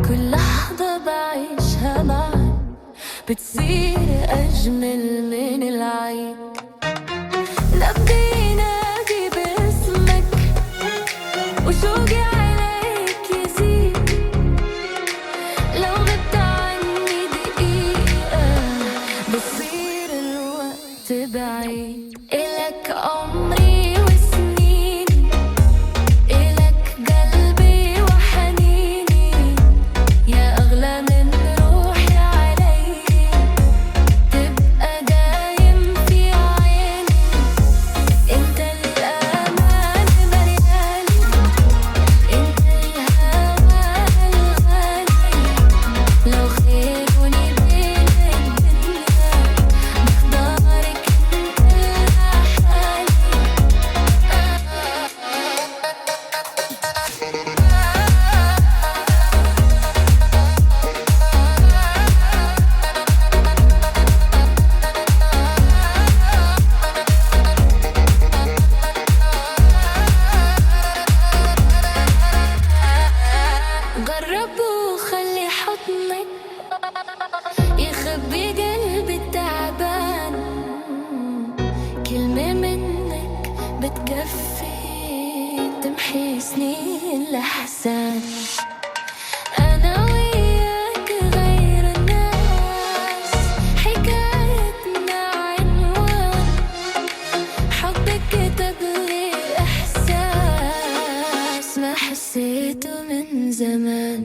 كل لحظة بعيشها معك بتصير أجمل من العيد. نبضي ينادي باسمك وشوقي عليك يزيد. لو غبت عني دقيقة بصير الوقت بعيد. إلك عمري وسنيني، إلك قلبي وحنيني، يا أغلى من روحي علي. تبقى دايم في عيني، انت الأمان ملياني، انت الهوى الغالي. لو خيروني بين الدنيا بختارك انت لحالي. جرب وخلي حضنك يخبي قلبي التعبان. كلمة منك بتكفي تمحي سنين الأحزان. أنا وياك غير الناس، حكايتنا عنوان حبك كتب لي إحساس ما حسيته من زمان.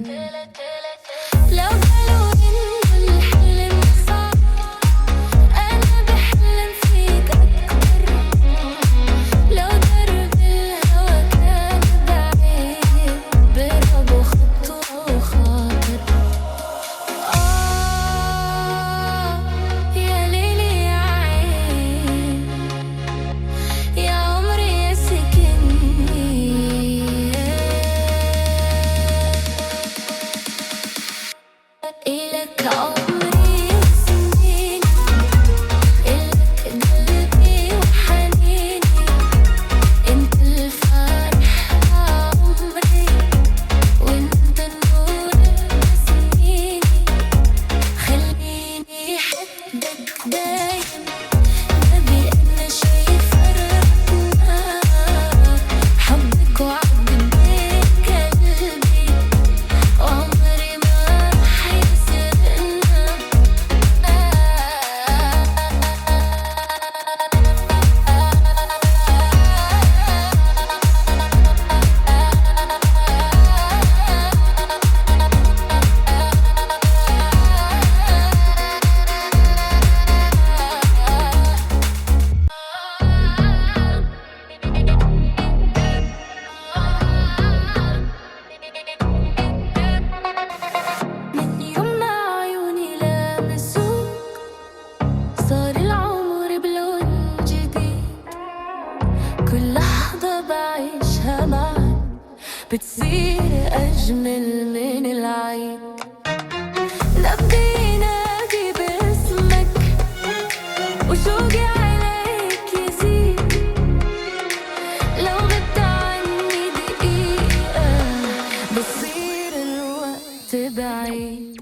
لو قالوا إنه الحلم صعب أنا بحلم فيك أكتر. لو درب الهوى كان بعيد برب وخطوة وخاطر. يا ليلي يا عين، يا عمري يا سكني. إلك عمري وسنيني، إلك قلبي وحنيني، انت الفرح عمري، وانت النور بسنيني. خليني أحبك دايم، نبي أنا شي فرقنا. حبك وعد بين قلبي، وعمري ما رح يسرقنا. من يوم ما عيوني لامسوك صار العمر بلون جديد. كل لحظة بعيشها معك بتصير أجمل من العيد. نبضي ينادي باسمك وشوقي عليك يزيد. لو غبت عني دقيقة بصير الوقت بعيد.